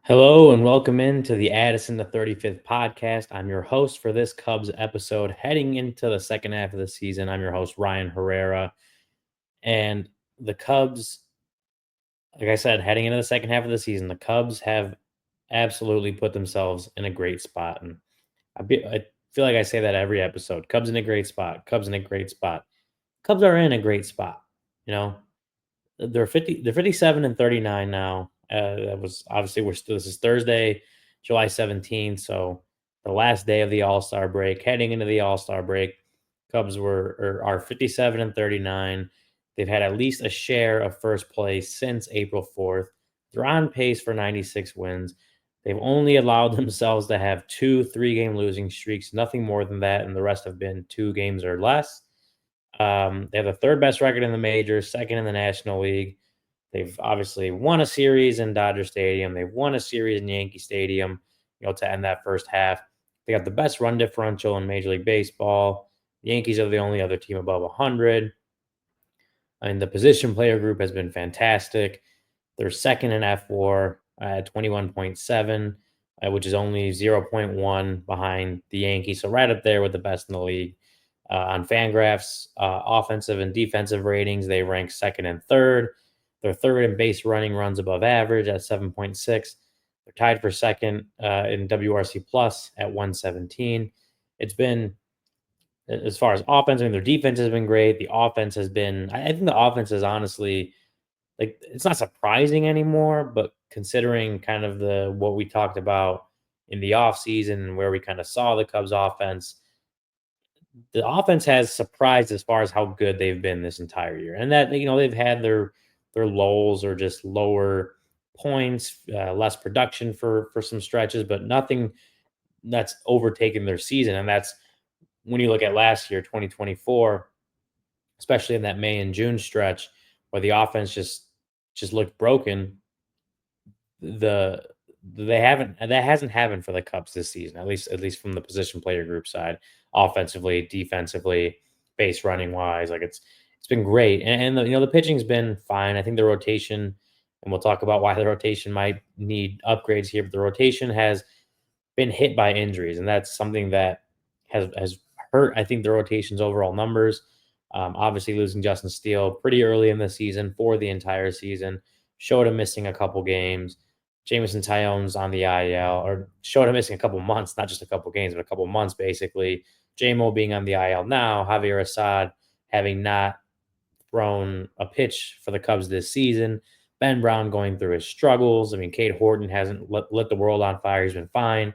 Hello and welcome into the Addison to 35th podcast. I'm your host for this Cubs episode. Heading into the second half of the season, I'm your host, Ryan Herrera. And the Cubs, like I said, heading into the second half of the season, the Cubs have absolutely put themselves in a great spot. And I feel like I say that every episode. Cubs in a great spot. Cubs in a great spot. Cubs are in a great spot. You know, they're 57 and 39 now. That was obviously we're still this is Thursday, July 17th. So the last day of the All-Star break, heading into the All-Star break, Cubs are 57 and 39. They've had at least a share of first place since April 4th. They're on pace for 96 wins. They've only allowed themselves to have two 3-game losing streaks, nothing more than that, and the rest have been 2 games or less. They have the third best record in the majors, second in the National League. They've obviously won a series in Dodger Stadium. They've won a series in Yankee Stadium, to end that first half. They got the best run differential in Major League Baseball. The Yankees are the only other team above 100. And the position player group has been fantastic. They're second in F4 at 21.7, which is only zero point 0.1 behind the Yankees. So right up there with the best in the league. On Fangraphs, offensive and defensive ratings, they rank second and third. They're third in base running runs above average at 7.6. They're tied for second in WRC plus at 117. It's been as far as offense, I mean, their defense has been great. The offense has been, I think the offense is honestly like it's not surprising anymore, but considering kind of the what we talked about in the offseason and where we kind of saw the Cubs offense, the offense has surprised as far as how good they've been this entire year. And that they've had their lulls or just lower points, less production for some stretches, but nothing that's overtaken their season. And that's when you look at last year, 2024, especially in that May and June stretch where the offense just looked broken. The they haven't that hasn't happened for the Cubs this season, at least from the position player group side, offensively, defensively, base running wise. Like it's been great, and the pitching's been fine. I think the rotation, and we'll talk about why the rotation might need upgrades here, but the rotation has been hit by injuries, and that's something that has hurt. I think the rotation's overall numbers. Obviously, losing Justin Steele pretty early in the season for the entire season showed him missing a couple games. Jameson Tyon's on the IL, or showed him missing a couple months, not just a couple games, but a couple months basically. JMO being on the IL now, Javier Assad having not thrown a pitch for the Cubs this season. Ben Brown going through his struggles. I mean, Cade Horton hasn't lit the world on fire. He's been fine,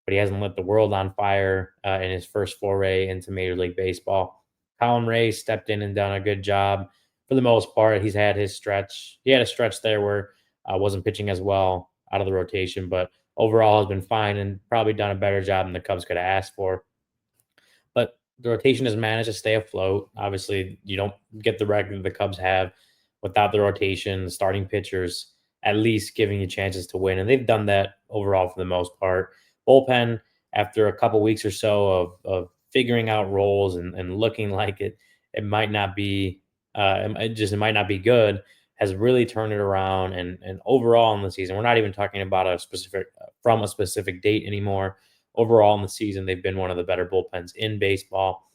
but he hasn't lit the world on fire in his first foray into Major League Baseball. Colin Ray stepped in and done a good job for the most part. He's had his stretch. He had a stretch there where wasn't pitching as well out of the rotation, but overall has been fine and probably done a better job than the Cubs could have asked for. But the rotation has managed to stay afloat. Obviously, you don't get the record the Cubs have without the rotation, starting pitchers at least giving you chances to win. And they've done that overall for the most part. Bullpen, after a couple weeks or so of figuring out roles and looking like it might not be it might not be good, has really turned it around. And overall in the season, we're not even talking about a specific from a specific date anymore. Overall in the season, they've been one of the better bullpens in baseball.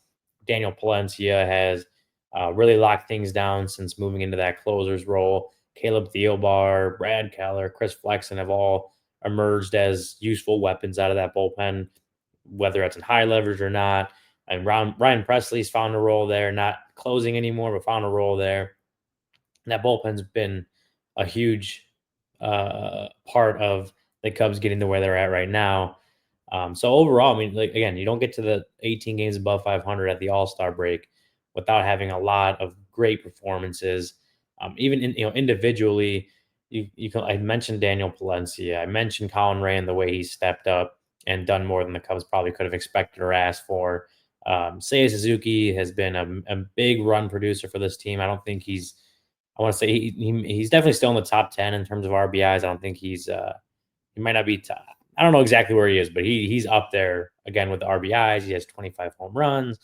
Daniel Palencia has really locked things down since moving into that closer's role. Caleb Thielbar, Brad Keller, Chris Flexen have all emerged as useful weapons out of that bullpen, whether it's in high leverage or not. And Ryan Presley's found a role there, not closing anymore, but found a role there. And that bullpen's been a huge part of the Cubs getting to where they're at right now. So overall, I mean, like again, you don't get to the 18 games above 500 at the All Star break without having a lot of great performances. Even individually, you can. I mentioned Daniel Palencia. I mentioned Colin Ray and the way he stepped up and done more than the Cubs probably could have expected or asked for. Seiya Suzuki has been a big run producer for this team. I don't think he's. I want to say he's definitely still in the top 10 in terms of RBIs. I don't think he might not be. I don't know exactly where he is, but he's up there again with the RBIs. He has 25 home runs,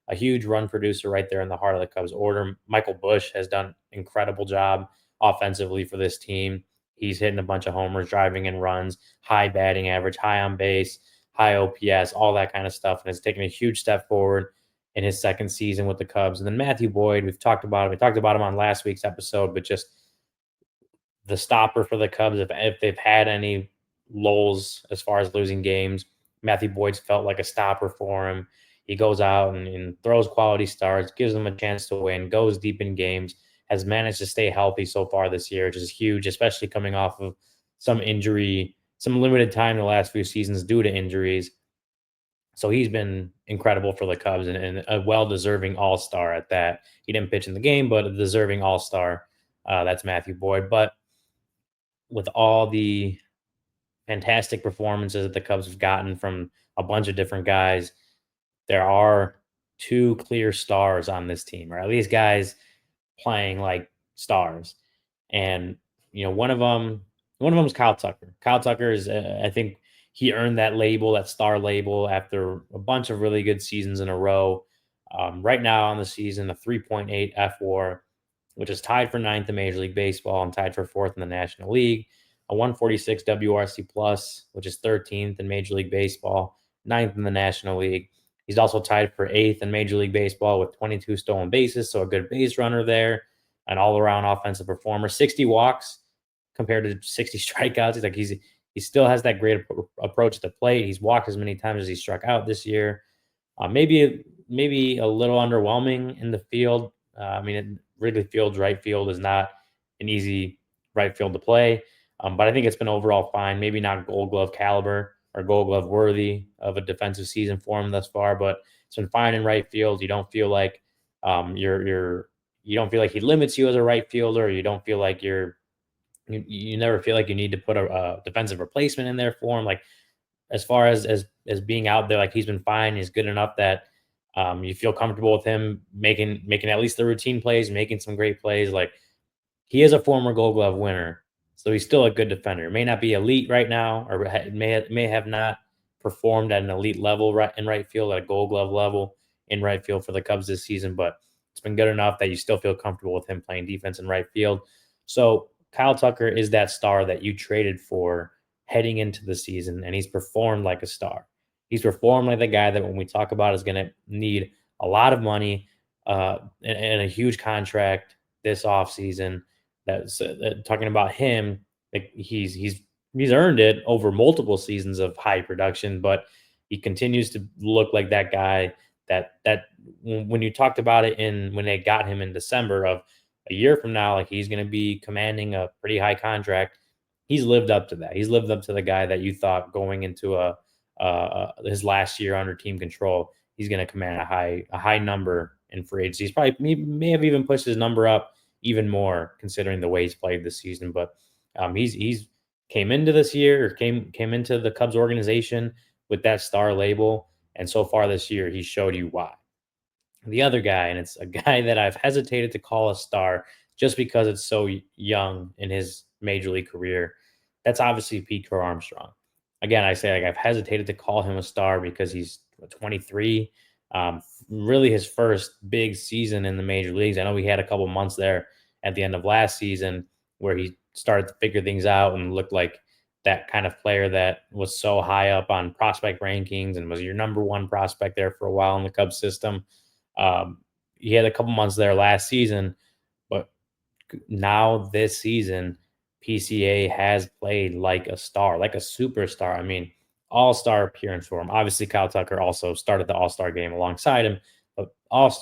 a huge run producer right there in the heart of the Cubs order. Michael Busch has done incredible job offensively for this team. he's hitting a bunch of homers, driving in runs, high batting average, high on base, high OPS, all that kind of stuff, and has taken a huge step forward in his second season with the Cubs. And then Matthew Boyd, we've talked about him. We talked about him on last week's episode, but just the stopper for the Cubs, if they've had any lulls as far as losing games, Matthew Boyd's felt like a stopper for him. He goes out and throws quality starts, gives them a chance to win, goes deep in games, has managed to stay healthy so far this year, which is huge, especially coming off of some injury, some limited time in the last few seasons due to injuries. So he's been incredible for the Cubs and a well-deserving all-star at that. He didn't pitch in the game, but a deserving all-star. That's Matthew Boyd. But with all the fantastic performances that the Cubs have gotten from a bunch of different guys, there are two clear stars on this team, or at least guys playing like stars. And one of them is Kyle Tucker. Kyle Tucker is, I think, he earned that label, that star label, after a bunch of really good seasons in a row. Right now on the season, a 3.8 F/WAR, which is tied for ninth in Major League Baseball and tied for fourth in the National League. A 146 WRC plus, which is 13th in Major League Baseball, ninth in the National League. He's also tied for eighth in Major League Baseball with 22 stolen bases, so a good base runner there, an all-around offensive performer. 60 walks compared to 60 strikeouts. He still has that great approach to play. He's walked as many times as he struck out this year. Maybe a little underwhelming in the field. Wrigley Field's right field is not an easy right field to play, but I think it's been overall fine. Maybe not Gold Glove caliber or Gold Glove worthy of a defensive season for him thus far, but it's been fine in right field. You don't feel like you don't feel like he limits you as a right fielder. You don't feel like you never feel like you need to put a defensive replacement in there for him. Like as far as being out there, like he's been fine. He's good enough that you feel comfortable with him making at least the routine plays, making some great plays. Like he is a former Gold Glove winner, so he's still a good defender. May not be elite right now, or may have not performed at an elite level in right field, at a Gold Glove level in right field for the Cubs this season, but it's been good enough that you still feel comfortable with him playing defense in right field. So Kyle Tucker is that star that you traded for heading into the season, and he's performed like a star. He's performed like the guy that when we talk about is going to need a lot of money and a huge contract this offseason. That's talking about him. Like he's earned it over multiple seasons of high production, but he continues to look like that guy that when you talked about it when they got him in December of a year from now, like he's going to be commanding a pretty high contract. He's lived up to that. He's lived up to the guy that you thought going into his last year under team control. He's going to command a high number in free agency. He's probably may have even pushed his number up even more considering the way he's played this season. But he's came into this year or came into the Cubs organization with that star label, and so far this year he showed you why. The other guy, and it's a guy that I've hesitated to call a star just because it's so young in his major league career. That's obviously Pete Crow-Armstrong. Again, I say like I've hesitated to call him a star because he's 23. Really his first big season in the major leagues. I know he had a couple months there at the end of last season where he started to figure things out and looked like that kind of player that was so high up on prospect rankings and was your number one prospect there for a while in the Cubs system. He had a couple months there last season, but now this season, PCA has played like a star, like a superstar. I mean, all-star appearance for him. Obviously, Kyle Tucker also started the all-star game alongside him, but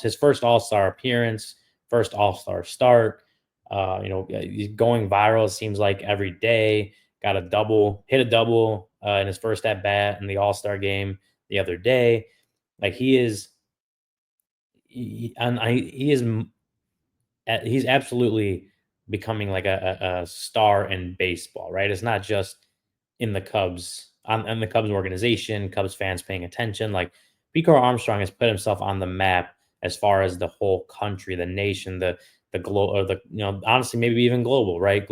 his first all-star appearance, first all-star start, he's going viral, it seems like every day. Hit a double in his first at bat in the all-star game the other day. Like he is he's absolutely becoming like a star in baseball, right? It's not just in the Cubs on the Cubs organization, Cubs fans paying attention. Like Pico Armstrong has put himself on the map as far as the whole country, the nation, the global, or the honestly maybe even global, right?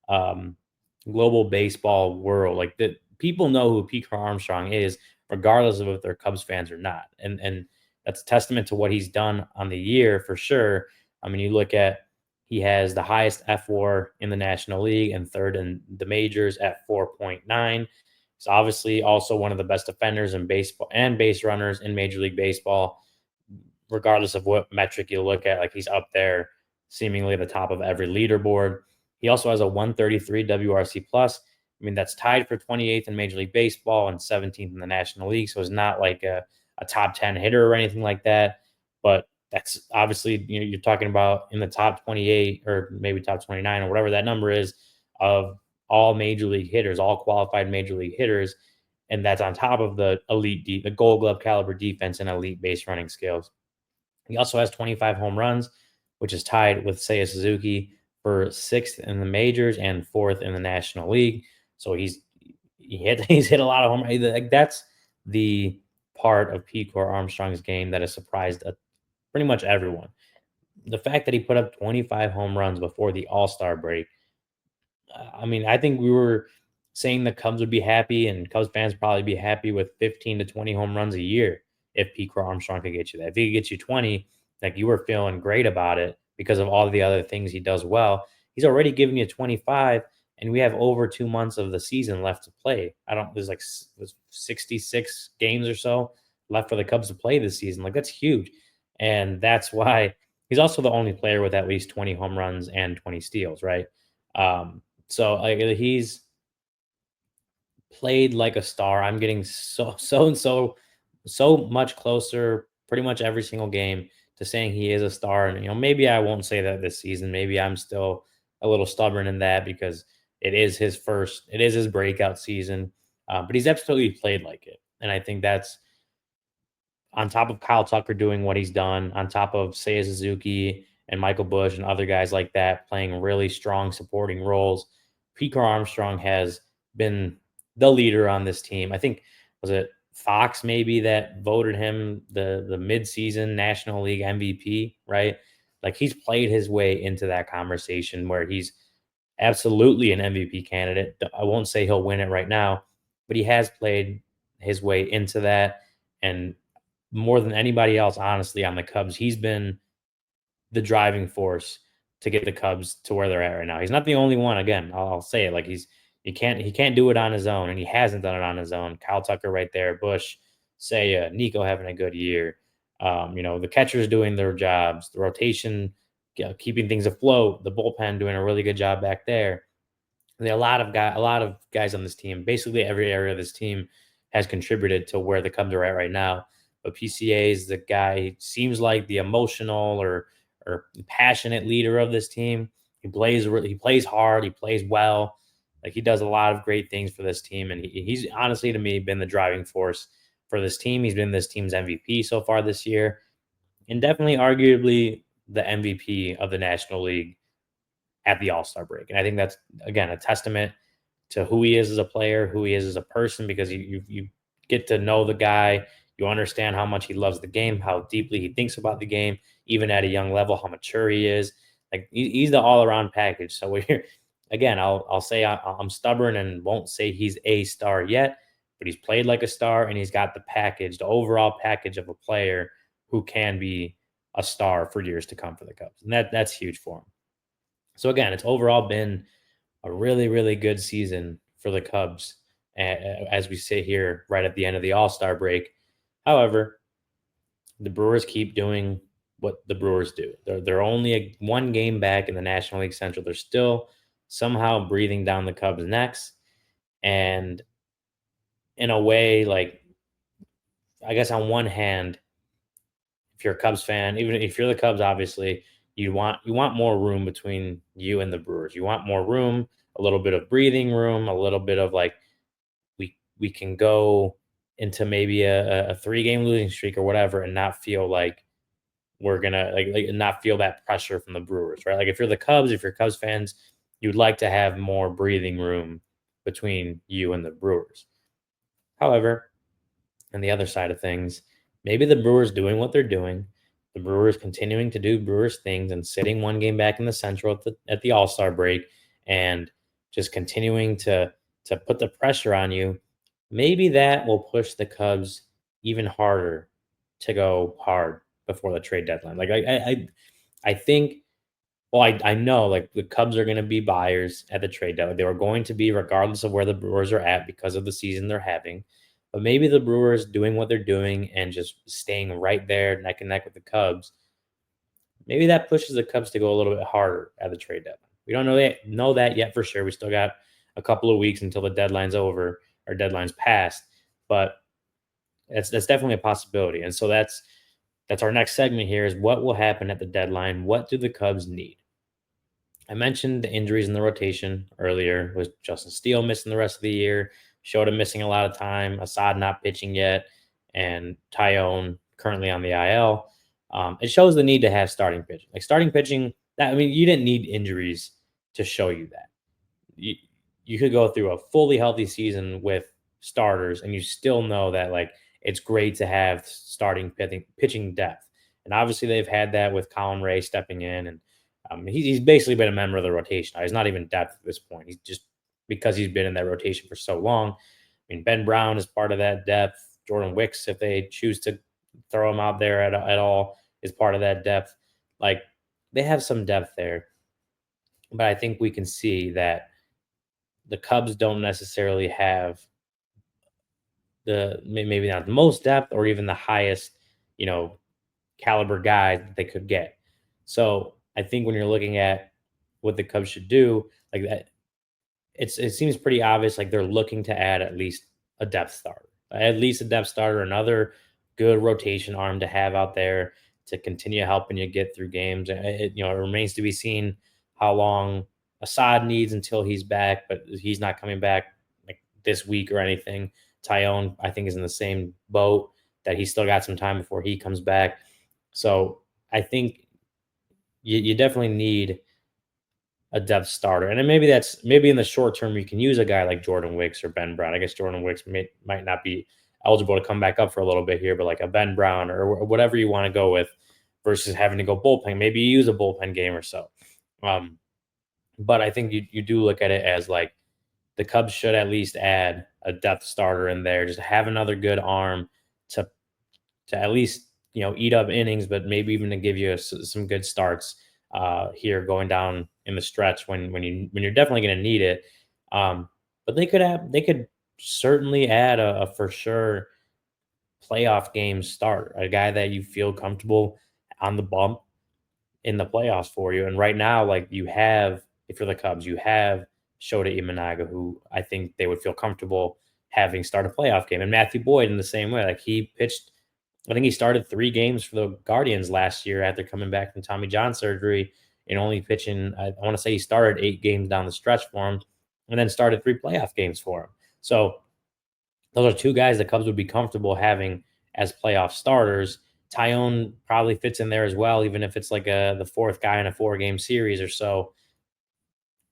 Um, global baseball world. Like the people know who Pico Armstrong is, regardless of if they're Cubs fans or not, and that's a testament to what he's done on the year for sure. I mean, you look at He has the highest F4 in the National League and third in the majors at 4.9. He's obviously also one of the best defenders in baseball and base runners in Major League Baseball, regardless of what metric you look at. Like, he's up there, seemingly at the top of every leaderboard. He also has a 133 WRC plus. I mean, that's tied for 28th in Major League Baseball and 17th in the National League. So it's not like a top 10 hitter or anything like that. But that's obviously, you're talking about in the top 28 or maybe top 29 or whatever that number is of all major league hitters, all qualified major league hitters. And that's on top of the the gold glove caliber defense and elite base running skills. He also has 25 home runs, which is tied with Seiya Suzuki for sixth in the majors and fourth in the National League. So he's hit a lot of home runs. Like, that's the part of P. Crow-Armstrong's game that has surprised pretty much everyone. The fact that he put up 25 home runs before the All-Star break. I mean, I think we were saying the Cubs would be happy and Cubs fans probably be happy with 15 to 20 home runs a year if Pete Crow Armstrong could get you that. If he could get you 20, like, you were feeling great about it because of all the other things he does well. He's already giving you 25, and we have over 2 months of the season left to play. There's like 66 games or so left for the Cubs to play this season. Like, that's huge. And that's why he's also the only player with at least 20 home runs and 20 steals, right? So, like, he's played like a star. I'm getting so much closer pretty much every single game to saying he is a star. And maybe I won't say that this season. Maybe I'm still a little stubborn in that because it is his breakout season. But he's absolutely played like it. And I think that's on top of Kyle Tucker doing what he's done, on top of Seiya Suzuki and Michael Bush and other guys like that playing really strong supporting roles. Pete Armstrong has been the leader on this team. I think, was it Fox maybe that voted him the midseason National League MVP, right? Like, he's played his way into that conversation where he's absolutely an MVP candidate. I won't say he'll win it right now, but he has played his way into that. And more than anybody else, honestly, on the Cubs, he's been the driving force to get the Cubs to where they're at right now. He's not the only one. Again, I'll say it, like, he can't do it on his own, and he hasn't done it on his own. Kyle Tucker right there, Bush, Seiya, Nico having a good year. The catchers doing their jobs, the rotation, keeping things afloat, the bullpen doing a really good job back there. A lot of guys on this team, basically every area of this team has contributed to where the Cubs are at right now. But PCA is the guy, he seems like the emotional or passionate leader of this team. He plays hard, he plays well. Like, he does a lot of great things for this team, and he's honestly, to me, been the driving force for this team. He's been this team's MVP so far this year, and definitely arguably the MVP of the National League at the All-Star break. And I think that's, again, a testament to who he is as a player, who he is as a person, because you get to know the guy, you understand how much he loves the game, how deeply he thinks about the game, even at a young level, how mature he is. Like, he's the all-around package. So we're again, I'll say I'm stubborn and won't say he's a star yet, but he's played like a star and he's got the package, the overall package of a player who can be a star for years to come for the Cubs. And that's huge for him. So again, it's overall been a really, really good season for the Cubs as we sit here right at the end of the All-Star break. However, the Brewers keep doing what the Brewers do. They're only one game back in the National League Central. They're still somehow breathing down the Cubs' necks. And in a way, like, I guess on one hand, if you're a Cubs fan, even if you're the Cubs, obviously, you want more room between you and the Brewers. You want more room, a little bit of breathing room, a little bit of, like, we can go into maybe a 3-game losing streak or whatever and not feel like we're gonna like not feel that pressure from the Brewers, right? Like, if you're the Cubs, if you're Cubs fans, you'd like to have more breathing room between you and the Brewers. However, on the other side of things, maybe the Brewers doing what they're doing, the Brewers continuing to do Brewers things and sitting one game back in the Central at the All-Star break and just continuing to put the pressure on you, maybe that will push the Cubs even harder to go hard before the trade deadline. Like, I think Well, I know like the Cubs are going to be buyers at the trade deadline. They were going to be regardless of where the Brewers are at because of the season they're having. But maybe the Brewers doing what they're doing and just staying right there neck and neck with the Cubs, maybe that pushes the Cubs to go a little bit harder at the trade deadline. We don't know that yet for sure. We still got a couple of weeks until the deadline's over or deadline's passed, but that's definitely a possibility. And so that's our next segment here is what will happen at the deadline? What do the Cubs need? I mentioned the injuries in the rotation earlier with Justin Steele missing the rest of the year, Shota missing a lot of time, Assad not pitching yet, and Tyone currently on the IL. It shows the need to have starting pitching. Like starting pitching, that I mean, you didn't need injuries to show you that. You you could go through a fully healthy season with starters, and you still know that like it's great to have starting pitching depth. And obviously, they've had that with Colin Ray stepping in, and he's basically been a member of the rotation. He's not even depth at this point. He's just because he's been in that rotation for so long. I mean, Ben Brown is part of that depth. Jordan Wicks, if they choose to throw him out there at all, is part of that depth. Like they have some depth there, but I think we can see that the Cubs don't necessarily have maybe not the most depth or even the highest, you know, caliber guy that they could get. So I think when you're looking at what the Cubs should do, like that, it seems pretty obvious. Like they're looking to add at least a depth starter, another good rotation arm to have out there to continue helping you get through games. It remains to be seen how long Assad needs until he's back, but he's not coming back like this week or anything. Tyone, I think, is in the same boat that he's still got some time before he comes back. So I think you definitely need a depth starter. And then maybe in the short term, you can use a guy like Jordan Wicks or Ben Brown. I guess Jordan Wicks might not be eligible to come back up for a little bit here, but like a Ben Brown or whatever you want to go with versus having to go bullpen. Maybe you use a bullpen game or so. Um, but I think you do look at it as like the Cubs should at least add a depth starter in there, just have another good arm to at least eat up innings, but maybe even to give you some good starts here going down in the stretch when you're definitely going to need it. But they could certainly add a for sure playoff game start, a guy that you feel comfortable on the bump in the playoffs for you. And right now, like you have, if you're the Cubs, you have Shota Imanaga, who I think they would feel comfortable having start a playoff game, and Matthew Boyd in the same way. Like he pitched, I think he started 3 games for the Guardians last year after coming back from Tommy John surgery and only pitching. I want to say he started 8 games down the stretch for him, and then started 3 playoff games for him. So those are 2 guys the Cubs would be comfortable having as playoff starters. Tyone probably fits in there as well, even if it's like the fourth guy in a 4-game series or so.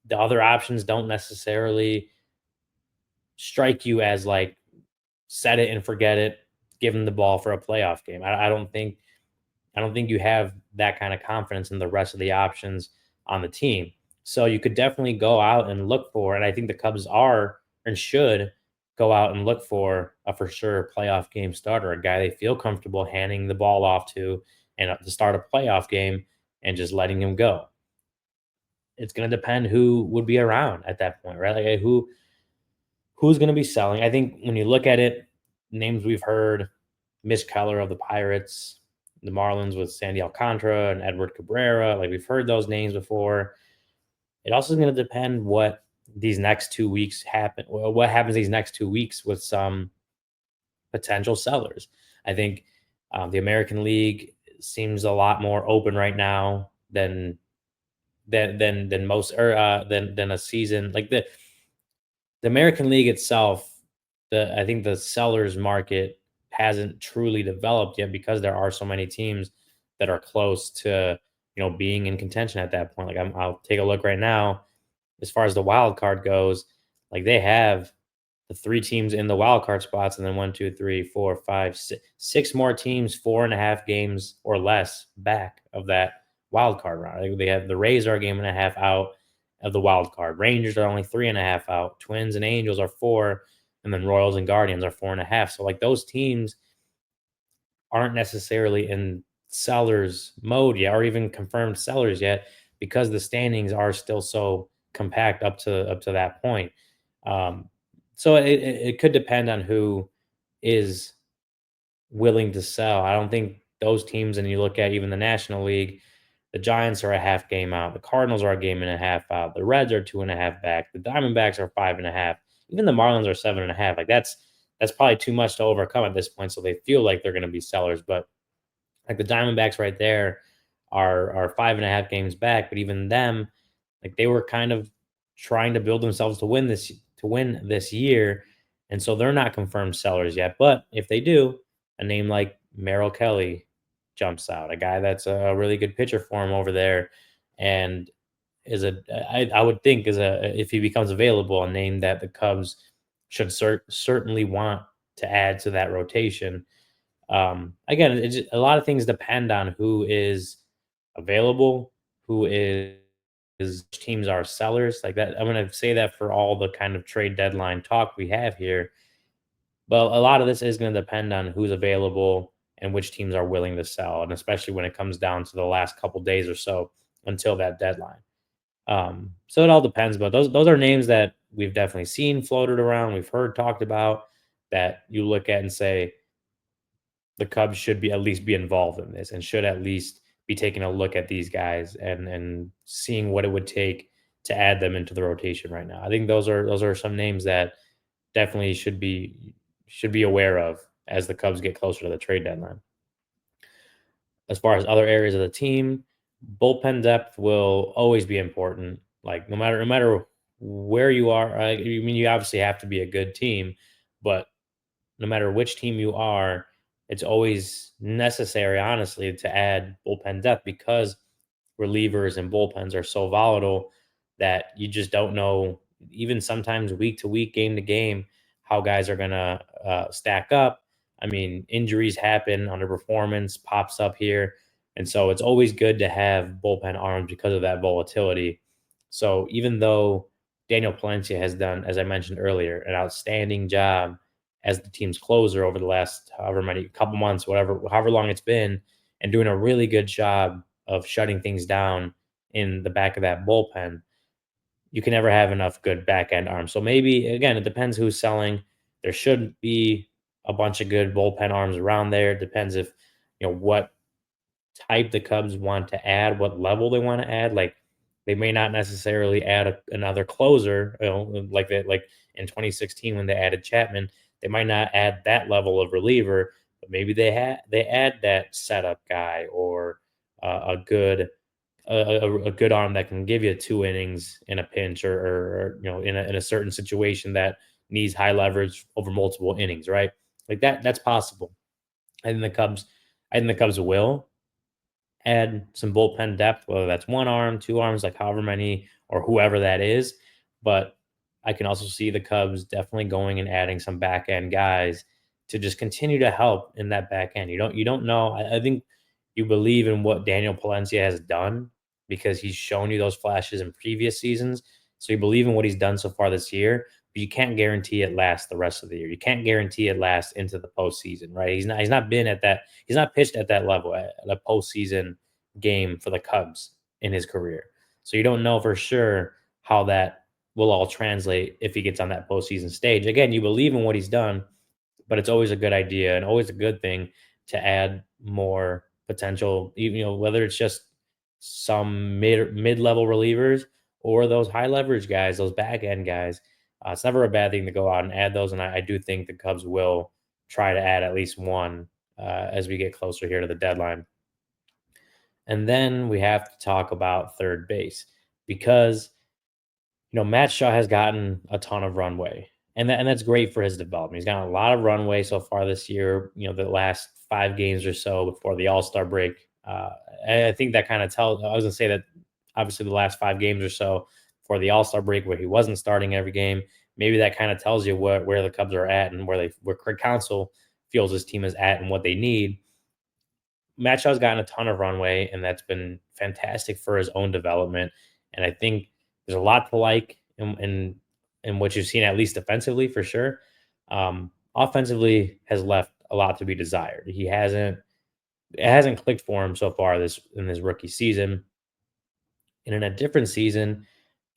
The other options don't necessarily strike you as like set it and forget it, give him the ball for a playoff game. I don't think you have that kind of confidence in the rest of the options on the team. So you could definitely go out and look for, and I think the Cubs are and should go out and look for a for sure playoff game starter, a guy they feel comfortable handing the ball off to and to start a playoff game and just letting him go. It's going to depend who would be around at that point, right? Like who's going to be selling. I think when you look at it, names we've heard, Mitch Keller of the Pirates, the Marlins with Sandy Alcantara and Edward Cabrera. Like we've heard those names before. It also is going to depend what these next 2 weeks happen. Well, what happens these next 2 weeks with some potential sellers? I think the American League seems a lot more open right now than most or than a season like the American League itself. I think the sellers market hasn't truly developed yet because there are so many teams that are close to being in contention at that point. Like I'll take a look right now as far as the wild card goes. Like they have the 3 teams in the wild card spots, and then 1, 2, 3, 4, 5, 6 more teams, 4.5 games or less back of that wild card round. Like they have the Rays are a game and a half out of the wild card. Rangers are only 3.5 out. Twins and Angels are 4, and then Royals and Guardians are 4.5. So like those teams aren't necessarily in sellers mode yet, or even confirmed sellers yet, because the standings are still so compact up to that point. Um, so it could depend on who is willing to sell. I don't think those teams, and you look at even the National League, the Giants are a half game out, the Cardinals are a game and a half out, the Reds are 2.5 back, the Diamondbacks are 5.5, even the Marlins are 7.5. Like that's probably too much to overcome at this point. So they feel like they're going to be sellers, but like the Diamondbacks right there are 5.5 games back. But even them, like they were kind of trying to build themselves to win this year, and so they're not confirmed sellers yet. But if they do, a name like Merrill Kelly jumps out, a guy that's a really good pitcher for him over there, and is a I would think is a if he becomes available, a name that the Cubs should certainly want to add to that rotation. Again, a lot of things depend on who is available, who is which teams are sellers like that. I'm going to say that for all the kind of trade deadline talk we have here, but a lot of this is going to depend on who's available and which teams are willing to sell, and especially when it comes down to the last couple days or so until that deadline. So it all depends, but those are names that we've definitely seen floated around, we've heard talked about, that you look at and say the Cubs should be at least be involved in this and should at least be taking a look at these guys and seeing what it would take to add them into the rotation right now. I think those are some names that definitely should be aware of as the Cubs get closer to the trade deadline. As far as other areas of the team, bullpen depth will always be important. Like no matter where you are, I mean you obviously have to be a good team, but no matter which team you are, it's always necessary, honestly, to add bullpen depth because relievers and bullpens are so volatile that you just don't know, even sometimes week to week, game to game, how guys are going to stack up. I mean, injuries happen, underperformance pops up here. And so it's always good to have bullpen arms because of that volatility. So even though Daniel Palencia has done, as I mentioned earlier, an outstanding job as the team's closer over the last however many couple months, whatever, however long it's been, and doing a really good job of shutting things down in the back of that bullpen, you can never have enough good back end arms. So maybe again, it depends who's selling. There should be a bunch of good bullpen arms around there. It depends if what type the Cubs want to add, what level they want to add. Like they may not necessarily add another closer, like in 2016 when they added Chapman. They might not add that level of reliever, but maybe they add that setup guy or a good a good arm that can give you 2 innings in a pinch or in a certain situation that needs high leverage over multiple innings, right? Like that's possible. I think the Cubs, I think the Cubs will add some bullpen depth, whether that's one arm, two arms, like however many or whoever that is. But I can also see the Cubs definitely going and adding some back end guys to just continue to help in that back end. You don't know. I think you believe in what Daniel Palencia has done because he's shown you those flashes in previous seasons. So you believe in what he's done so far this year, but you can't guarantee it lasts the rest of the year. You can't guarantee it lasts into the postseason, right? He's not been at that, he's not pitched at that level at a postseason game for the Cubs in his career. So you don't know for sure how that will all translate if he gets on that postseason stage. Again, you believe in what he's done, but it's always a good idea and always a good thing to add more potential, whether it's just some mid level relievers or those high leverage guys, those back end guys. It's never a bad thing to go out and add those, and I do think the Cubs will try to add at least one as we get closer here to the deadline. And then we have to talk about third base because Matt Shaw has gotten a ton of runway, and that's great for his development. He's gotten a lot of runway so far this year. The last 5 games or so before the All Star break. And I think that kind of tells. I was gonna say that obviously the last 5 games or so for the All Star break where he wasn't starting every game. Maybe that kind of tells you where the Cubs are at and where Craig Counsell feels his team is at and what they need. Matt Shaw's gotten a ton of runway, and that's been fantastic for his own development. And I think there's a lot to like in what you've seen, at least defensively for sure. Offensively has left a lot to be desired. It hasn't clicked for him so far this rookie season. And in a different season,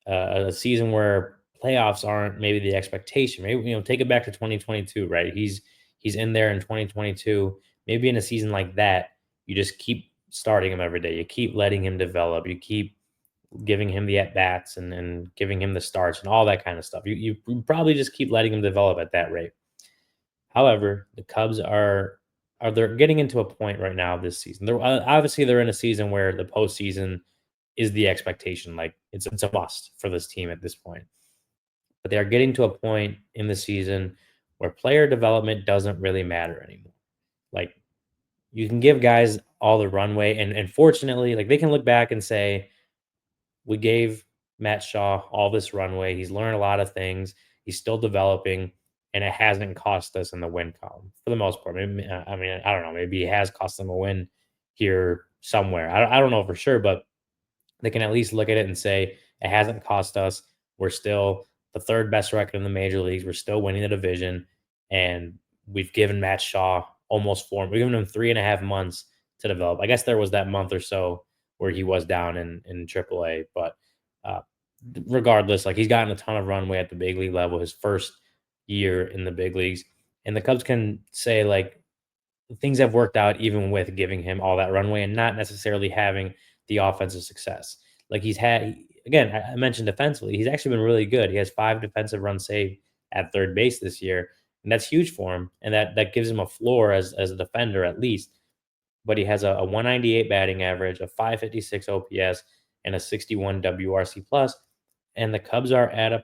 a season where playoffs aren't maybe the expectation. Maybe take it back to 2022, right? He's in there in 2022. Maybe in a season like that, you just keep starting him every day. You keep letting him develop. You keep giving him the at bats and giving him the starts and all that kind of stuff. You probably just keep letting him develop at that rate. However, the Cubs are they're getting into a point right now this season. They're obviously they're in a season where the postseason is the expectation. Like it's a must for this team at this point. But they are getting to a point in the season where player development doesn't really matter anymore. Like you can give guys all the runway, and fortunately, like they can look back and say, we gave Matt Shaw all this runway. He's learned a lot of things. He's still developing, and it hasn't cost us in the win column for the most part. Maybe, I mean, I don't know. Maybe it has cost them a win here somewhere. I don't know for sure, but they can at least look at it and say it hasn't cost us. We're still the third best record in the major leagues. We're still winning the division, and we've given Matt Shaw almost 4. We've given him 3.5 months to develop. I guess there was that month or so where he was down in AAA, but uh, regardless, like he's gotten a ton of runway at the big league level. His first year in the big leagues, and the Cubs can say like things have worked out even with giving him all that runway and not necessarily having the offensive success. Like he's had again, I mentioned defensively, he's actually been really good. He has 5 defensive runs saved at third base this year, and that's huge for him. And that gives him a floor as a defender at least. But he has a 198 batting average, a 556 OPS, and a 61 WRC plus. And the Cubs are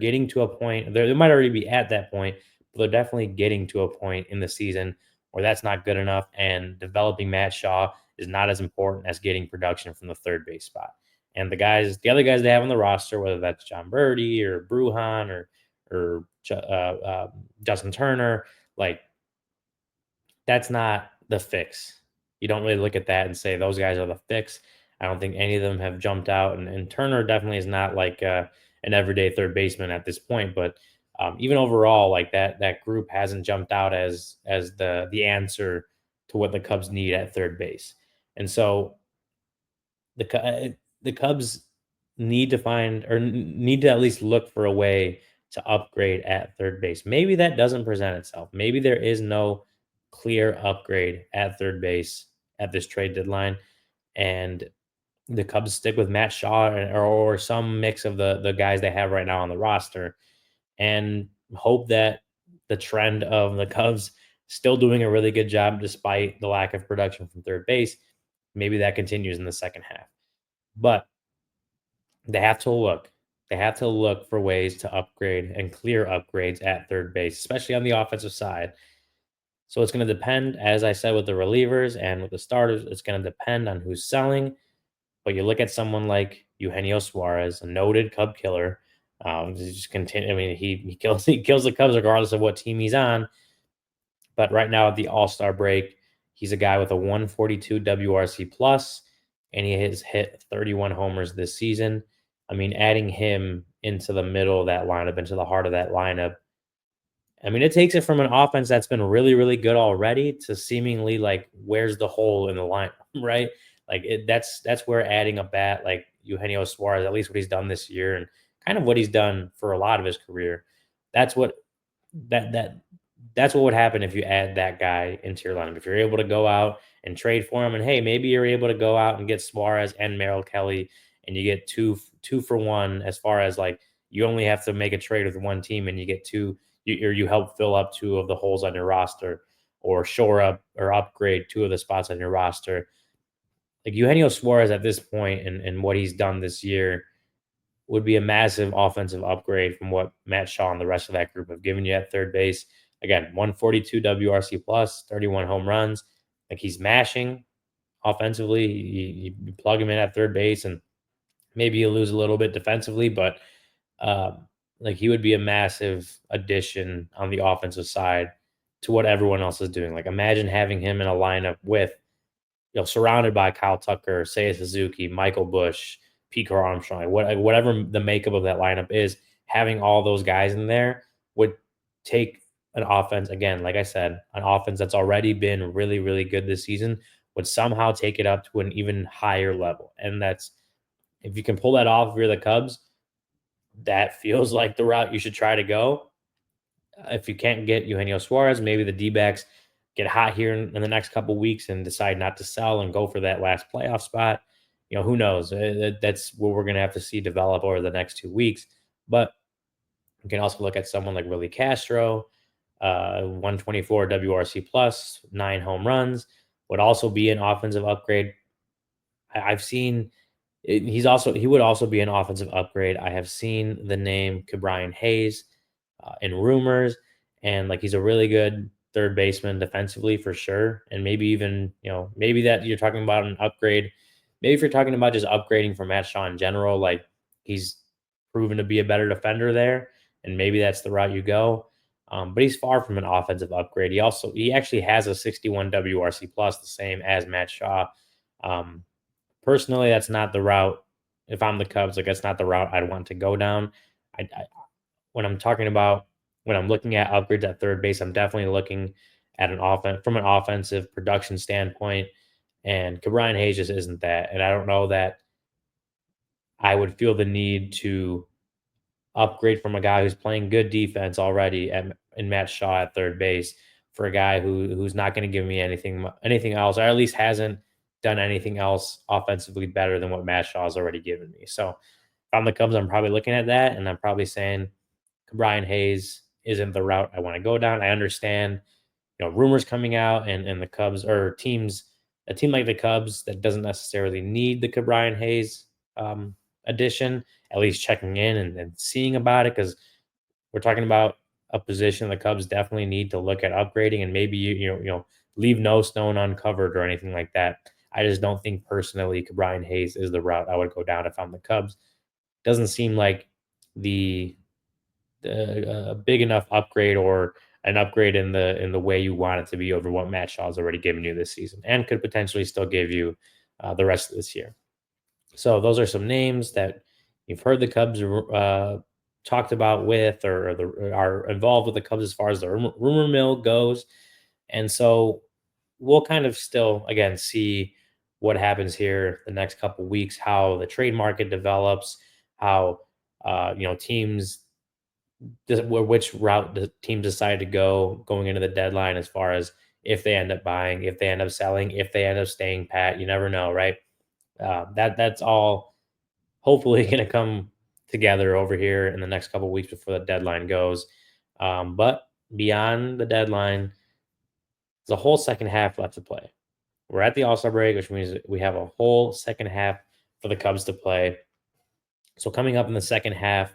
getting to a point. They might already be at that point, but they're definitely getting to a point in the season where that's not good enough. And developing Matt Shaw is not as important as getting production from the third base spot. And the other guys they have on the roster, whether that's John Birdie or Bruhan or Justin Turner, like that's not the fix. You don't really look at that and say those guys are the fix. I don't think any of them have jumped out, and Turner definitely is not like an everyday third baseman at this point. But even overall, like that group hasn't jumped out as the answer to what the Cubs need at third base. And so the Cubs need to find or need to at least look for a way to upgrade at third base. Maybe that doesn't present itself. Maybe there is no clear upgrade at third base at this trade deadline, and the Cubs stick with Matt Shaw or some mix of the guys they have right now on the roster, and hope that the trend of the Cubs still doing a really good job despite the lack of production from third base, maybe that continues in the second half. But they have to look. They have to look for ways to upgrade and clear upgrades at third base, especially on the offensive side. So it's going to depend, as I said, with the relievers and with the starters, it's going to depend on who's selling. But you look at someone like Eugenio Suarez, a noted Cub killer. Just continue. I mean, he kills the Cubs regardless of what team he's on. But right now at the All Star break, he's a guy with a 142 WRC plus, and he has hit 31 homers this season. I mean, adding him into the middle of that lineup, into the heart of that lineup, I mean, it takes it from an offense that's been really, really good already to seemingly like where's the hole in the lineup, right? Like that's where adding a bat like Eugenio Suarez, at least what he's done this year, and kind of what he's done for a lot of his career. That's what that that that's what would happen if you add that guy into your lineup. If you're able to go out and trade for him, and hey, maybe you're able to go out and get Suarez and Merrill Kelly, and you get two for one as far as like you only have to make a trade with one team, and you get two or you help fill up two of the holes on your roster or shore up or upgrade two of the spots on your roster. Like Eugenio Suarez at this point and what he's done this year would be a massive offensive upgrade from what Matt Shaw and the rest of that group have given you at third base. Again, 142 WRC plus, 31 home runs. Like he's mashing offensively. You plug him in at third base and maybe you lose a little bit defensively, but like he would be a massive addition on the offensive side to what everyone else is doing. Like imagine having him in a lineup with, surrounded by Kyle Tucker, Seiya Suzuki, Michael Bush, Pete Crow-Armstrong, whatever the makeup of that lineup is, having all those guys in there would take an offense, again, like I said, an offense that's already been really, really good this season would somehow take it up to an even higher level. And If you can pull that off if you're the Cubs, that feels like the route you should try to go. If you can't get Eugenio Suarez, maybe the D-backs get hot here in the next couple weeks and decide not to sell and go for that last playoff spot. Who knows? That's what we're going to have to see develop over the next 2 weeks. But you can also look at someone like Willie Castro, 124 WRC plus, 9 home runs, would also be an offensive upgrade. I've seen he would also be an offensive upgrade. I have seen the name Ke'Bryan Hayes in rumors, and like he's a really good third baseman defensively for sure. And maybe even maybe that you're talking about an upgrade. Maybe if you're talking about just upgrading from Matt Shaw in general, like he's proven to be a better defender there, and maybe that's the route you go. But he's far from an offensive upgrade. He actually has a 61 WRC plus, the same as Matt Shaw. Um, Personally, that's not the route. If I'm the Cubs, like that's not the route I'd want to go down. I when I'm talking about when I'm looking at upgrades at third base, I'm definitely looking at an offense from an offensive production standpoint. And Ke'Bryan Hayes just isn't that. And I don't know that I would feel the need to upgrade from a guy who's playing good defense already in Matt Shaw at third base for a guy who's not going to give me anything else, or at least hasn't done anything else offensively better than what Matt Shaw's already given me. So if I'm the Cubs, I'm probably looking at that, and I'm probably saying Brian Hayes isn't the route I want to go down. I understand, rumors coming out and the Cubs or a team like the Cubs that doesn't necessarily need the Brian Hayes um, addition, at least checking in and seeing about it, because we're talking about a position the Cubs definitely need to look at upgrading, and maybe leave no stone uncovered or anything like that. I just don't think personally Brian Hayes is the route I would go down if I'm the Cubs. Doesn't seem like the a big enough upgrade or an upgrade in the way you want it to be over what Matt Shaw's already given you this season and could potentially still give you the rest of this year. So those are some names that you've heard the Cubs talked about with or are involved with the Cubs as far as the rumor mill goes. And so we'll kind of still, again, see what happens here the next couple weeks, how the trade market develops, how, teams which route the team decide to go going into the deadline as far as if they end up buying, if they end up selling, if they end up staying pat. You never know, right? That's all hopefully going to come together over here in the next couple weeks before the deadline goes. But beyond the deadline, there's a whole second half left to play. We're at the All-Star break, which means we have a whole second half for the Cubs to play. So coming up in the second half,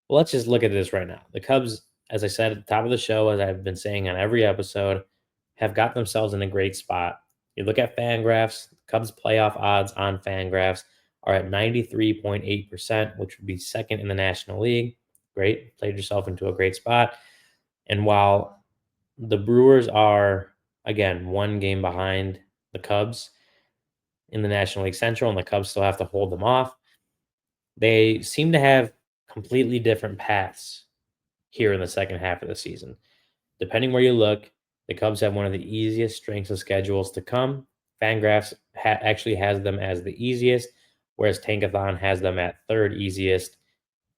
well, let's just look at this right now. The Cubs, as I said at the top of the show, as I've been saying on every episode, have got themselves in a great spot. You look at Fangraphs, Cubs playoff odds on Fangraphs are at 93.8%, which would be second in the National League. Great. Played yourself into a great spot. And while the Brewers are, again, one game behind the Cubs in the National League Central, and the Cubs still have to hold them off, they seem to have completely different paths here in the second half of the season. Depending where you look, the Cubs have one of the easiest strengths of schedules to come. Fangraphs actually has them as the easiest, whereas Tankathon has them at third easiest.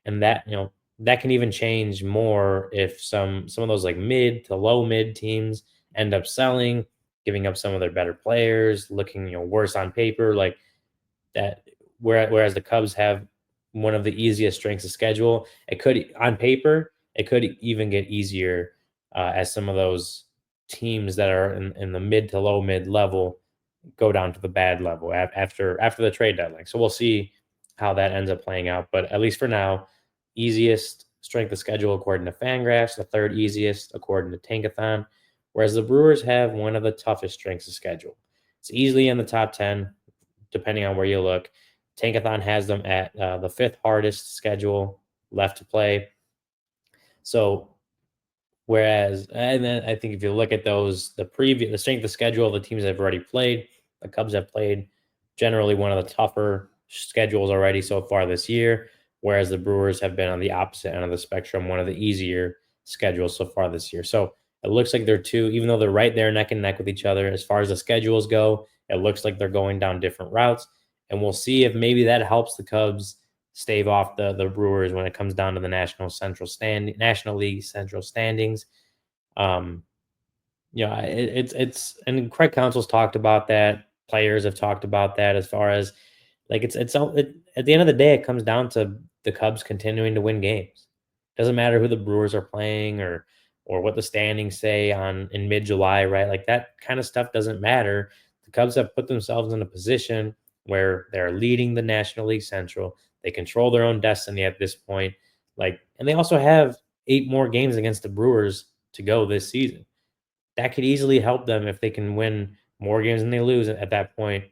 And that can even change more if some of those like mid to low mid teams end up selling, giving up some of their better players, looking worse on paper, like that. Whereas the Cubs have one of the easiest strengths of schedule, it could on paper it could even get easier as some of those teams that are in the mid to low mid level go down to the bad level after the trade deadline. So we'll see how that ends up playing out. But at least for now, easiest strength of schedule according to Fangraphs, the third easiest according to Tankathon, whereas the Brewers have one of the toughest strengths of schedule. It's easily in the top 10, depending on where you look. Tankathon has them at the fifth hardest schedule left to play. So whereas, and then I think if you look at the strength of schedule of the teams that have already played, the Cubs have played generally one of the tougher schedules already so far this year, whereas the Brewers have been on the opposite end of the spectrum, one of the easier schedules so far this year. So it looks like even though they're right there neck and neck with each other as far as the schedules go, it looks like they're going down different routes. And we'll see if maybe that helps the Cubs stave off the Brewers when it comes down to the National League Central standings. Um, it's and Craig Counsell's talked about that. Players have talked about that as far as like at the end of the day, it comes down to the Cubs continuing to win games. Doesn't matter who the Brewers are playing or what the standings say on in mid July, right? Like that kind of stuff doesn't matter. The Cubs have put themselves in a position where they're leading the National League Central. They control their own destiny at this point. Like, and they also have 8 more games against the Brewers to go this season. That could easily help them if they can win more games than they lose at that point.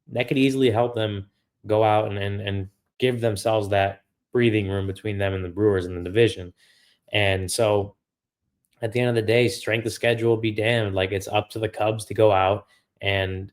That could easily help them go out and give themselves that breathing room between them and the Brewers in the division. And so at the end of the day, strength of schedule will be damned. Like it's up to the Cubs to go out and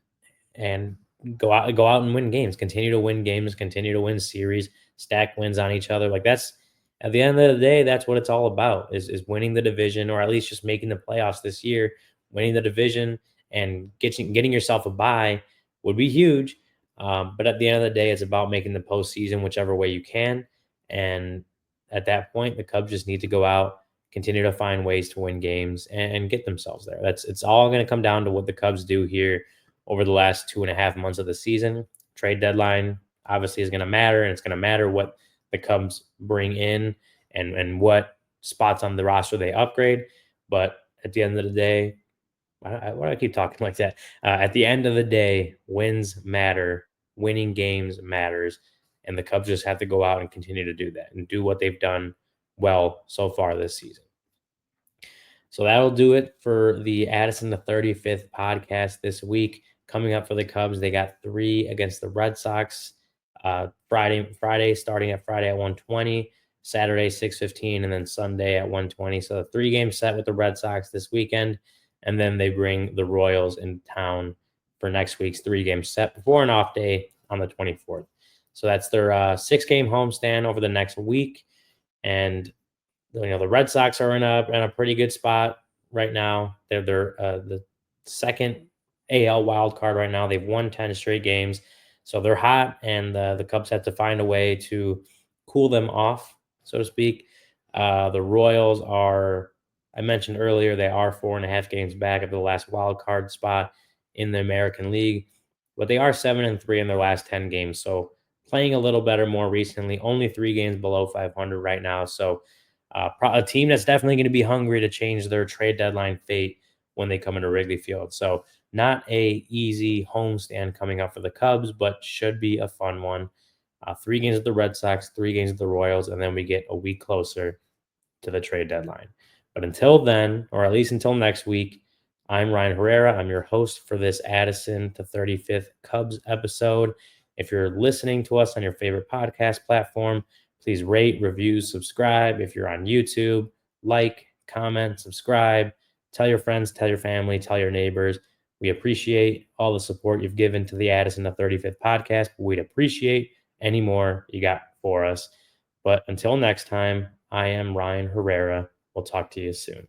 and go out and win games, continue to win games, continue to win series, stack wins on each other. Like that's at the end of the day, that's what it's all about is winning the division or at least just making the playoffs this year, winning the division and getting yourself a bye would be huge. But at the end of the day, it's about making the postseason whichever way you can. And at that point, the Cubs just need to go out, continue to find ways to win games and get themselves there. It's all going to come down to what the Cubs do here over the last 2.5 months of the season. Trade deadline obviously is going to matter, and it's going to matter what the Cubs bring in and what spots on the roster they upgrade. But at the end of the day, why do I keep talking like that? At the end of the day, wins matter. Winning games matters, and the Cubs just have to go out and continue to do that and do what they've done well so far this season. So that'll do it for the Addison the 35th podcast this week. Coming up for the Cubs, they got 3 against the Red Sox. Friday starting at Friday at 1:20, Saturday 6:15, and then Sunday at 1:20. So a 3-game set with the Red Sox this weekend, and then they bring the Royals in town for next week's 3-game set before an off day on the 24th. So that's their 6-game homestand over the next week, and the Red Sox are in a pretty good spot right now. They're the second AL wild card right now. They've won 10 straight games, so they're hot, and the Cubs have to find a way to cool them off, so to speak. The Royals are, I mentioned earlier, they are 4.5 games back of the last wild card spot in the American League, but they are 7-3 in their last 10 games. So playing a little better more recently. Only 3 games below 500 right now. So a team that's definitely going to be hungry to change their trade deadline fate when they come into Wrigley Field. So not a easy homestand coming up for the Cubs, but should be a fun one. 3 games of the Red Sox, 3 games of the Royals, and then we get a week closer to the trade deadline. But until then, or at least until next week, I'm Ryan Herrera. I'm your host for this Addison to 35th Cubs episode. If you're listening to us on your favorite podcast platform, please rate, review, subscribe. If you're on YouTube, like, comment, subscribe. Tell your friends, tell your family, tell your neighbors. We appreciate all the support you've given to the Addison the 35th podcast, but we'd appreciate any more you got for us. But until next time, I am Ryan Herrera. We'll talk to you soon.